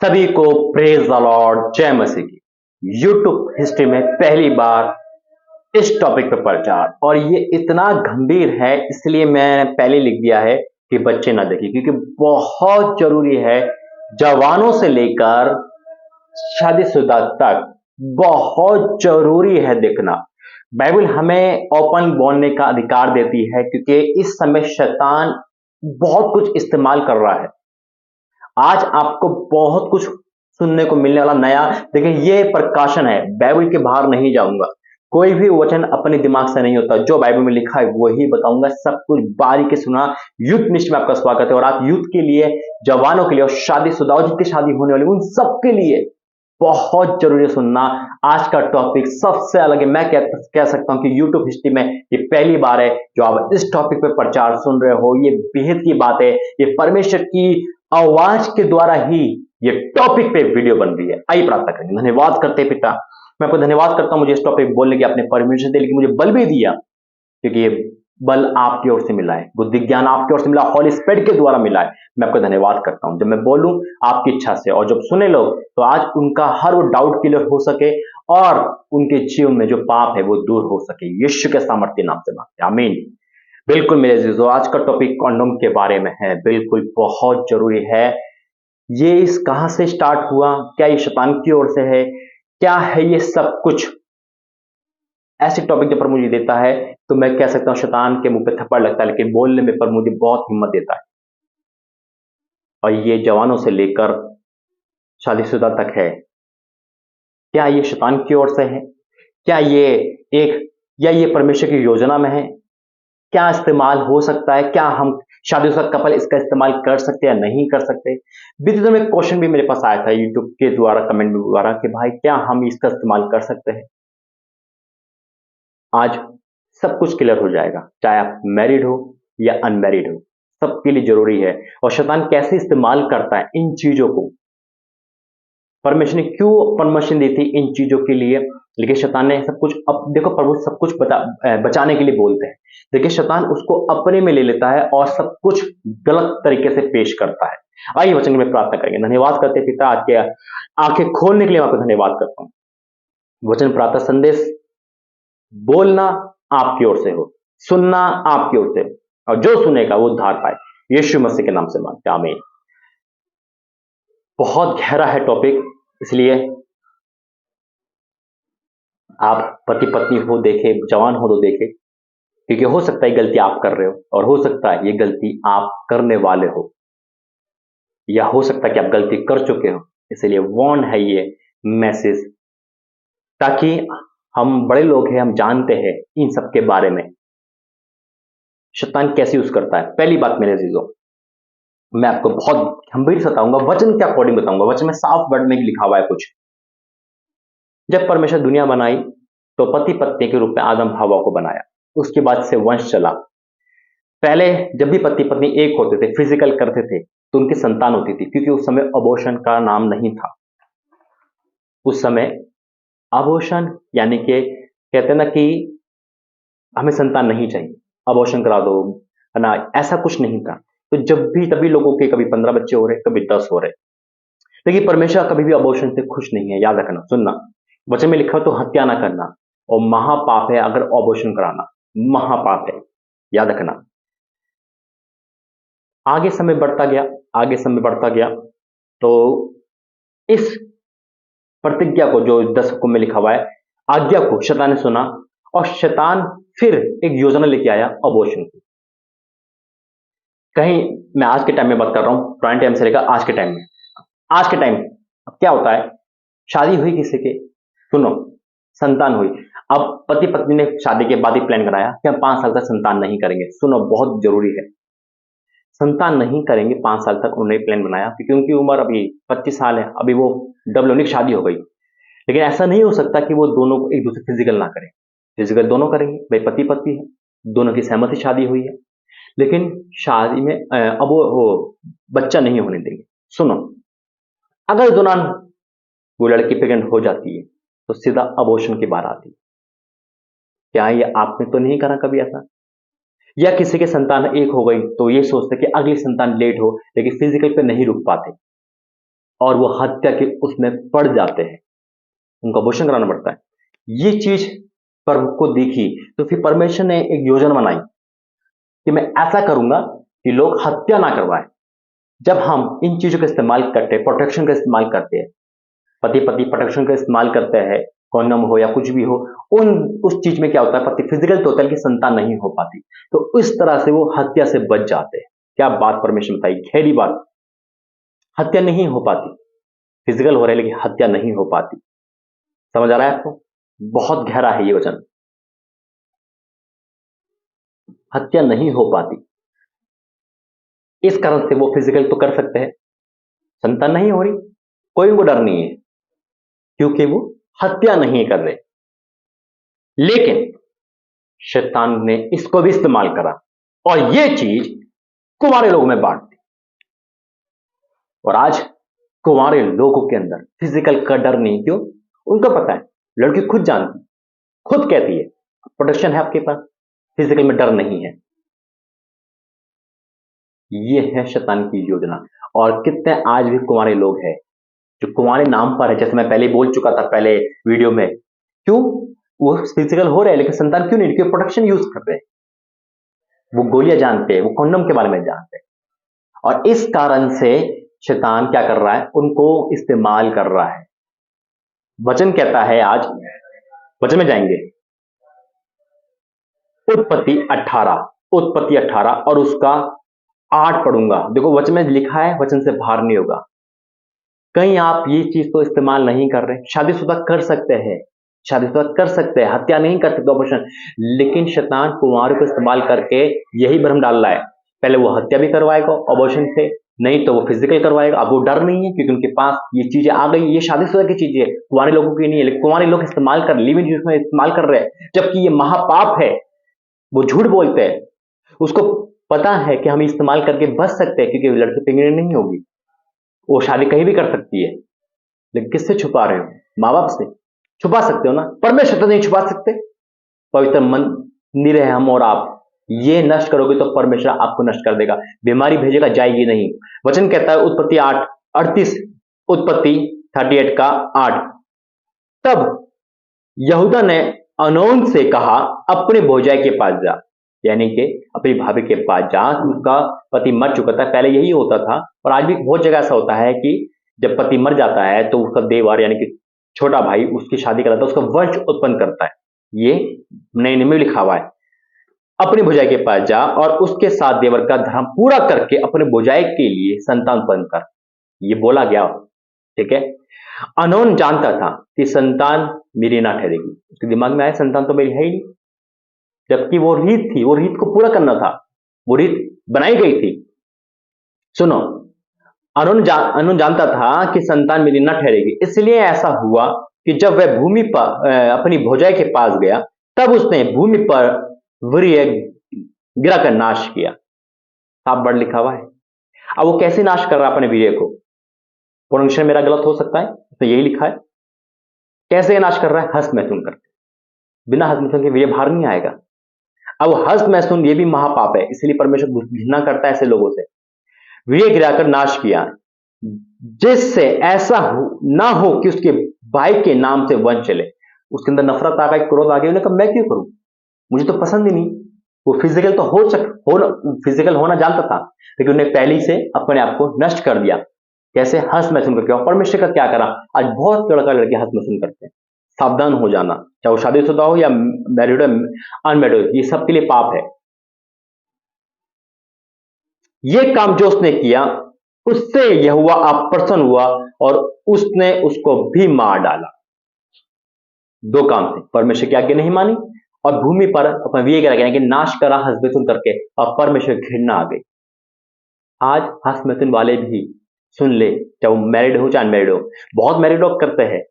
सभी को praise the Lord, जय मसीह की। यूट्यूब हिस्ट्री में पहली बार इस टॉपिक पर प्रचार, और ये इतना गंभीर है इसलिए मैंने पहले लिख दिया है कि बच्चे ना देखें, क्योंकि बहुत जरूरी है। जवानों से लेकर शादीशुदा तक बहुत जरूरी है देखना। बाइबल हमें ओपन बोलने का अधिकार देती है, क्योंकि इस समय शैतान बहुत कुछ इस्तेमाल कर रहा है। आज आपको बहुत कुछ सुनने को मिलने वाला नया। देखिए, ये प्रकाशन है, बाइबल के बाहर नहीं जाऊंगा। कोई भी वचन अपने दिमाग से नहीं होता, जो बाइबल में लिखा है वही बताऊंगा। सब कुछ बारीकी सुना। यूथ मिनिस्ट्री में आपका स्वागत है, और आप यूथ के लिए, जवानों के लिए, और शादीशुदा और जिनकी शादी होने वाली उन सब के लिए बहुत जरूरी है सुनना। आज का टॉपिक सबसे अलग है। मैं कह सकता हूं कि यूट्यूब हिस्ट्री में ये पहली बार है जो आप इस टॉपिक पे प्रचार सुन रहे हो। ये बेहद की बात है। ये परमेश्वर की आवाज के द्वारा ही ये टॉपिक पे वीडियो बन रही है। आइए प्रार्थना करेंगे। धन्यवाद करते हैं पिता, मैं आपको धन्यवाद करता हूं मुझे इस टॉपिक बोलने की आपने परमिशन दे, लेकिन मुझे बल भी दिया, क्योंकि ये बल आपकी ओर से मिला है, बुद्धि ज्ञान आपकी ओर से मिला, हॉली स्पिरिट के द्वारा मिला है। मैं आपको धन्यवाद करता हूं। जब मैं बोलूं आपकी इच्छा से, और जब सुने लोग, तो आज उनका हर वो डाउट क्लियर हो सके, और उनके जीवन में जो पाप है वो दूर हो सके। यीशु के सामर्थ्य नाम से मांगते हैं, आमीन। बिल्कुल मेरे अजीजों, आज का टॉपिक कॉन्डोम के बारे में है। बिल्कुल बहुत जरूरी है। ये इस कहां से स्टार्ट हुआ, क्या ये शैतान की ओर से है, क्या है ये सब कुछ। ऐसे टॉपिक जब प्रभु जी देता है तो मैं कह सकता हूं शैतान के मुंह पे थप्पड़ लगता है, लेकिन बोलने में प्रभु जी बहुत हिम्मत देता है। और ये जवानों से लेकर शादीशुदा तक है। क्या ये शैतान की ओर से है, क्या ये एक, या ये परमेश्वर की योजना में है? क्या इस्तेमाल हो सकता है? क्या हम शादीशुदा कपल इसका इस्तेमाल कर सकते हैं या नहीं कर सकते? बीते दिनों में एक क्वेश्चन भी मेरे पास आया था यूट्यूब के द्वारा, कमेंट द्वारा, कि भाई क्या हम इसका इस्तेमाल कर सकते हैं? आज सब कुछ क्लियर हो जाएगा, चाहे आप मैरिड हो या अनमैरिड हो, सबके लिए जरूरी है। और शैतान कैसे इस्तेमाल करता है इन चीजों को, परमेश्वर ने क्यों परमिशन दी थी इन चीजों के लिए, लेकिन शैतान ने सब कुछ, अब देखो प्रभु सब कुछ बचाने के लिए बोलते हैं, देखिए शैतान उसको अपने में ले लेता है और सब कुछ गलत तरीके से पेश करता है। आइए वचन में प्रार्थना करेंगे। धन्यवाद करते हैं पिता, आज के आंखें खोलने के लिए आपको धन्यवाद करता हूँ। वचन प्रार्थना संदेश बोलना आपकी ओर से हो, सुनना आपकी ओर से हो, और जो सुनेगा वो उद्धार पाए। यीशु मसीह के नाम से मांगते हैं, आमीन। बहुत गहरा है टॉपिक, इसलिए आप पति पत्नी हो देखे, जवान हो तो देखे, क्योंकि हो सकता है गलती आप कर रहे हो, और हो सकता है ये गलती आप करने वाले हो, या हो सकता है कि आप गलती कर चुके हो। इसलिए वॉर्न है ये मैसेज, ताकि हम बड़े लोग हैं, हम जानते हैं इन सब के बारे में शैतान कैसे यूज करता है। पहली बात मेरे अजीजों, मैं आपको बहुत गंभीर से बताऊंगा, वचन के अकॉर्डिंग बताऊंगा। वचन में साफ वर्ड में लिखा हुआ है कुछ। जब परमेश्वर दुनिया बनाई तो पति पत्नी के रूप में आदम हवा को बनाया, उसके बाद से वंश चला। पहले जब भी पति पत्नी एक होते थे, फिजिकल करते थे, तो उनकी संतान होती थी, क्योंकि उस समय अबॉर्शन का नाम नहीं था। उस समय अबॉर्शन यानी कि कहते हैं ना कि हमें संतान नहीं चाहिए, अबॉर्शन करा दो, है ना, ऐसा कुछ नहीं था। तो जब भी, तभी लोगों के कभी 15 बच्चे हो रहे, कभी 10 हो रहे। लेकिन परमेश्वर कभी भी अबॉर्शन से खुश नहीं है, याद रखना, सुनना। वचन में लिखा तो हत्या ना करना, और महापाप है अगर अबॉर्शन कराना, महापाप है, याद रखना। आगे समय बढ़ता गया, आगे समय बढ़ता गया, तो इस प्रतिज्ञा को, जो 10 हुक्म में लिखा हुआ है, आज्ञा को शैतान ने सुना, और शैतान फिर एक योजना लेके आया अबॉर्शन की। कहीं मैं आज के टाइम में बात कर रहा हूं, पुराने टाइम से लेकर आज के टाइम में। आज के टाइम अब क्या होता है, शादी हुई किसी के, सुनो, संतान हुई। अब पति पत्नी ने शादी के बाद ही प्लान कराया कि हम 5 साल तक संतान नहीं करेंगे। सुनो, बहुत जरूरी है, संतान नहीं करेंगे 5 साल तक। उन्होंने प्लान बनाया क्योंकि उनकी उम्र अभी 25 साल है, अभी वो डबल होने की शादी हो गई। लेकिन ऐसा नहीं हो सकता कि वो दोनों को एक दूसरे फिजिकल ना करें। फिजिकल दोनों करेंगे, भाई पति पत्नी है, दोनों की सहमति शादी हुई है, लेकिन शादी में अब वो बच्चा नहीं होने देंगे। सुनो, अगर दौरान वो लड़की प्रेग्नेंट हो जाती है तो सीधा अबॉर्शन की बात आती है। क्या ये आपने तो नहीं करा कभी ऐसा? या किसी के संतान एक हो गई तो ये सोचते कि अगली संतान लेट हो, लेकिन फिजिकल पे नहीं रुक पाते। और वो हत्या के उसमें पड़ जाते हैं, उनको अबॉर्शन कराना पड़ता है। ये चीज पर को देखी तो फिर परमेश्वर ने एक योजना बनाई कि मैं ऐसा करूंगा कि लोग हत्या ना करवाएं। जब हम इन चीजों का इस्तेमाल करते हैं, प्रोटेक्शन का इस्तेमाल करते हैं, पति पति प्रोटेक्शन का इस्तेमाल करते हैं, कॉन्डम हो या कुछ भी हो, उन उस चीज में क्या होता है, पति फिजिकल तो होता है कि संतान नहीं हो पाती, तो इस तरह से वो हत्या से बच जाते हैं। क्या बात परमेश्वर बताई, गहरी बात। हत्या नहीं हो पाती, फिजिकल हो रहा है लेकिन हत्या नहीं हो पाती। समझ आ रहा है आपको? बहुत गहरा है ये वचन। हत्या नहीं हो पाती, इस कारण से वो फिजिकल तो कर सकते हैं, संतान नहीं हो रही, कोई उनको डर नहीं है क्योंकि वो हत्या नहीं कर रहे। लेकिन शैतान ने इसको भी इस्तेमाल करा और ये चीज कुंवारे लोगों में बांट दी। और आज कुंवारे लोगों के अंदर फिजिकल का डर नहीं, क्यों? उनको पता है, लड़की खुद जानती, खुद कहती है प्रोटेक्शन है आपके पास, फिजिकल में डर नहीं है। ये है शैतान की योजना। और कितने आज भी कुंवारे लोग हैं जो कुंवारे नाम पर है, जैसे मैं पहले बोल चुका था पहले वीडियो में, क्यों वो फिजिकल हो रहे हैं लेकिन संतान क्यों नहीं, क्यों प्रोटेक्शन यूज कर रहे हैं, वो गोलियां जानते हैं, वो कॉन्डम के बारे में जानते हैं। और इस कारण से शैतान क्या कर रहा है, उनको इस्तेमाल कर रहा है। वचन कहता है, आज वचन में जाएंगे, उत्पत्ति 18 और उसका 8 पढ़ूंगा। देखो वचन में लिखा है, वचन से बाहर नहीं होगा। कहीं आप ये चीज तो इस्तेमाल नहीं कर रहे, शादीशुदा कर सकते हैं, शादीशुदा कर सकते हैं, हत्या नहीं कर सकते ऑपरेशन, लेकिन शैतान कुंवारों को इस्तेमाल करके यही भ्रम डाल रहा है, पहले वो हत्या भी करवाएगा अबॉर्शन से, नहीं तो वो फिजिकल करवाएगा। अब वो डर नहीं है क्योंकि उनके पास ये चीजें आ गई, ये शादीशुदा की चीजें है, कुंवारे लोगों की नहीं है, लेकिन कुंवारे लोग इस्तेमाल कर, लिव इन में इस्तेमाल कर रहे हैं, जबकि ये महापाप है। वो झूठ बोलते हैं, उसको पता है कि हम इस्तेमाल करके बच सकते हैं क्योंकि लड़की प्रेग्नेंट नहीं होगी, वो शादी कहीं भी कर सकती है, लेकिन किससे छुपा रहे हो? माँ बाप से छुपा सकते हो ना, परमेश्वर तो नहीं छुपा सकते। पवित्र मंदिर है हम और आप, ये नष्ट करोगे तो परमेश्वर आपको नष्ट कर देगा, बीमारी भेजेगा, जाएगी नहीं। वचन कहता है उत्पत्ति 8:38, उत्पत्ति 38 का 8, तब यहूदा ने अनोन से कहा अपने भौजाई के पास जा, यानी कि अपनी भाभी के पास जा, उसका पति मर चुका था, पहले यही होता था और आज भी बहुत जगह ऐसा होता है कि जब पति मर जाता है तो उसका देवर यानी कि छोटा भाई उसकी शादी कराता है, उसका वंश उत्पन्न करता है। ये नए नियम में लिखा हुआ है, अपनी भौजाई के पास जा और उसके साथ देवर का धर्म पूरा करके अपने भौजाई के लिए संतान उत्पन्न कर, ये बोला गया। ठीक है, अनोन जानता था कि संतान मेरी ना ठहरेगी, उसके दिमाग में आया संतान तो मेरी है ही नहीं, जबकि वो रीत थी, वो रीत को पूरा करना था, वो रीत बनाई गई थी। सुनो, अनून जानता था कि संतान मेरी न ठहरेगी, इसलिए ऐसा हुआ कि जब वह भूमि पर अपनी भौजाई के पास गया, तब उसने भूमि पर वीर्य गिराकर नाश किया। आप बढ़ लिखा हुआ है। अब वो कैसे नाश कर रहा अपने वीर्य को? प्रोनाउंसिएशन मेरा गलत हो सकता है, तो यही लिखा है। कैसे नाश कर रहा है? हस्त मैथुन करके, बिना हस्त मैथुन के वीर्य बाहर नहीं आएगा। अब हस्त मैथुन ये भी महापाप है, इसलिए परमेश्वर घृणा करता है ऐसे लोगों से। वीर्य गिराकर नाश किया, जिससे ऐसा ना हो कि उसके भाई के नाम से वंश चले। उसके अंदर नफरत आ गई, क्रोध आ गया, उन्होंने कहा मैं क्यों करूं, मुझे तो पसंद ही नहीं। वो फिजिकल तो फिजिकल होना जानता था, लेकिन उन्हें पहले से अपने आप को नष्ट कर दिया। कैसे? हस्त मैथुन करके। और परमेश्वर का क्या करा? आज बहुत लड़का लड़के हस्त मैथुन करते हैं। सावधान हो जाना, चाहे वो शादीशुदा हो या मैरिड हो, अनमैरिड हो, ये सबके लिए पाप है। ये काम जो उसने किया उससे यहोवा अप्रसन्न हुआ और उसने उसको भी मार डाला। दो काम से, परमेश्वर की आज्ञा नहीं मानी और भूमि पर अपना वीर्य गिरा यानी कि नाश करा हस्त मैथुन करके, और परमेश्वर घृणा आ गई। आज हस्त मैथुन वाले भी सुन ले, चाहे वो मैरिड हो चाहे अनमैरिड हो, बहुत मैरिड लोग करते हैं,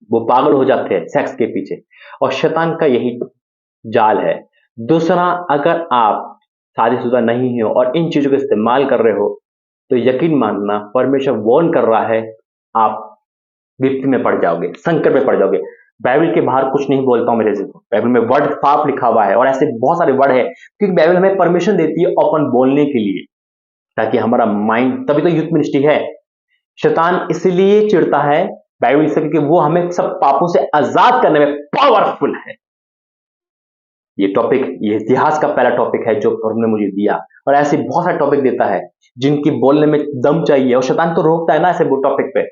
वो पागल हो जाते हैं सेक्स के पीछे, और शैतान का यही जाल है। दूसरा, अगर आप शादीशुदा नहीं हो और इन चीजों का इस्तेमाल कर रहे हो तो यकीन मानना परमेश्वर वार्न कर रहा है, आप विपत्ति में पड़ जाओगे, संकट में पड़ जाओगे। बाइबल के बाहर कुछ नहीं बोलता हूं मेरे से, बाइबल में वर्ड साफ लिखा हुआ है और ऐसे बहुत सारे वर्ड है, क्योंकि बाइबल हमें परमिशन देती है ओपन बोलने के लिए, ताकि हमारा माइंड, तभी तो यूथ मिनिस्ट्री है शैतान इसलिए चिढ़ता है बाइबल से क्योंकि वो हमें सब पापों से आजाद करने में पावरफुल है। ये टॉपिक, ये इतिहास का पहला टॉपिक है जो प्रभु ने मुझे दिया, और ऐसे बहुत सारे टॉपिक देता है जिनकी बोलने में दम चाहिए, और शैतान तो रोकता है ना ऐसे टॉपिक पे,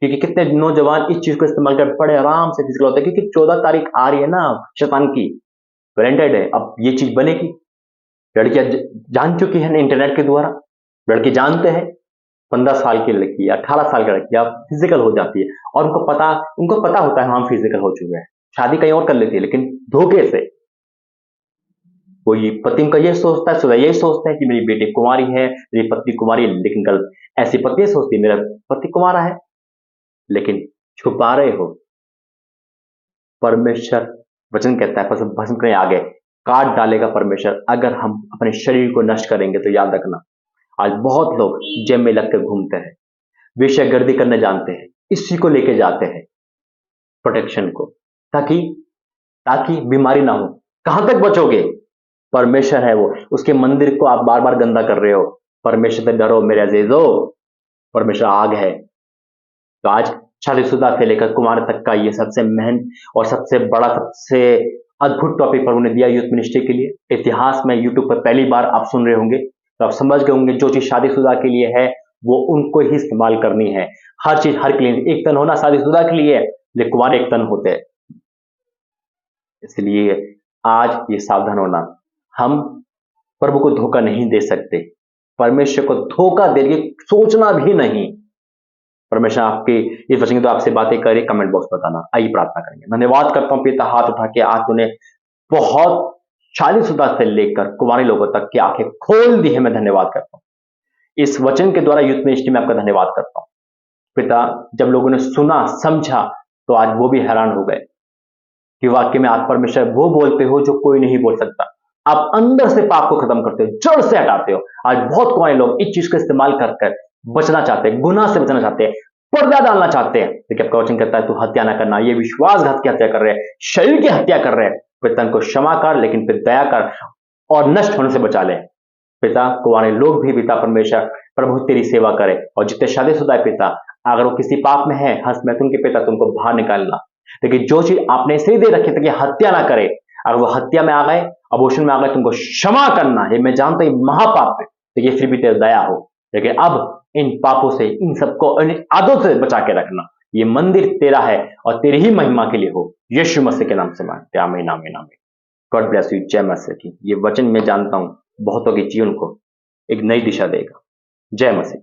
क्योंकि कितने नौजवान इस चीज को इस्तेमाल कर बड़े आराम से फिजिकल होते हैं, क्योंकि 14 तारीख आ रही है ना शैतान की, वैलेंटाइन डे, अब ये चीज बनेगी। लड़कियां जान चुकी है ना इंटरनेट के द्वारा, लड़के जानते हैं 15 साल की लड़की या 18 साल की लड़की अब फिजिकल हो जाती है, और उनको पता होता है हम फिजिकल हो चुके हैं, शादी कहीं और कर लेती है, लेकिन धोखे से। वो ये पति का ये सोचता है, यही सोचता है कि मेरी बेटी कुंवारी है, मेरी पत्नी कुंवारी है, लेकिन गलत। ऐसी पत्नी सोचती है मेरा पति कुंवारा है, लेकिन छुपा रहे हो। परमेश्वर वचन कहता है भस्म करें आगे, काट डालेगा परमेश्वर अगर हम अपने शरीर को नष्ट करेंगे। तो याद रखना, आज बहुत लोग जेब में लगकर घूमते हैं, वेश्यागर्दी करने जानते हैं, इसी को लेके जाते हैं प्रोटेक्शन को, ताकि बीमारी ना हो। कहां तक बचोगे? परमेश्वर है वो, उसके मंदिर को आप बार बार गंदा कर रहे हो। परमेश्वर से डरो मेरे अजीजो, परमेश्वर आग है। तो आज शादीशुदा से लेकर कुमार तक का ये सबसे मेहनत और सबसे बड़ा, सबसे अद्भुत टॉपिक प्रभु ने दिया यूथ मिनिस्ट्री के लिए। इतिहास में यूट्यूब पर पहली बार आप सुन रहे होंगे, तो आप समझ गए होंगे जो चीज शादीशुदा के लिए है वो उनको ही इस्तेमाल करनी है। हर चीज हर के लिए एक तन होना शादीशुदा के लिए, लेकिन कुमार एक तन होते हैं। इसलिए आज ये सावधान होना, हम प्रभु को धोखा नहीं दे सकते, परमेश्वर को धोखा देने की सोचना भी नहीं। परमेश्वर आपके इस वचन की तो आपसे बातें करें, कमेंट बॉक्स बताना। आइए प्रार्थना करेंगे। धन्यवाद करता हूं पिता, हाथ उठा के आज तूने बहुत शादीशुदा से लेकर कुंवारे लोगों तक की आंखें खोल दी है, मैं धन्यवाद करता हूं। इस वचन के द्वारा यूथ मिनिस्ट्री में आपका धन्यवाद करता हूं पिता। जब लोगों ने सुना समझा तो आज वो भी हैरान हो गए कि वाक्य में आप परमेश्वर वो बोलते हो जो कोई नहीं बोल सकता। आप अंदर से पाप को खत्म करते हो, जड़ से हटाते हो। आज बहुत कुंवारे लोग इस चीज को इस्तेमाल कर बचना चाहते हैं, गुनाह से बचना चाहते हैं, पर्दा डालना चाहते हैं, लेकिन आपका वचन कहता है तू हत्या ना करना। ये विश्वासघात की हत्या कर रहे हैं, शरीर की हत्या कर रहे हैं। पिता को क्षमा कर, लेकिन फिर दया कर और नष्ट होने से बचा ले पिता। कुंवारे लोग भी पिता परमेश्वर प्रभु तेरी सेवा करे, और जितने शादीशुदा है पिता, अगर वो किसी पाप में है हंस में तुम के पिता तुमको बाहर निकालना। लेकिन जो चीज आपने इसलिए दे रखी थी कि हत्या ना करे, अगर वो हत्या में आ गए, अबॉर्शन में आ गए, तुमको क्षमा करना। ये मैं जानता हूं महापाप है, तो ये फिर भी तेरी दया हो, लेकिन अब इन पापों से, इन सबको, इन आदतों से बचा के रखना। ये मंदिर तेरा है और तेरी ही महिमा के लिए हो। यीशु मसीह के नाम से मांगते हैं, आमीन आमीन आमीन। God bless you. जय मसीह की। ये वचन मैं जानता हूं बहुतों के जीवन को एक नई दिशा देगा। जय मसीह।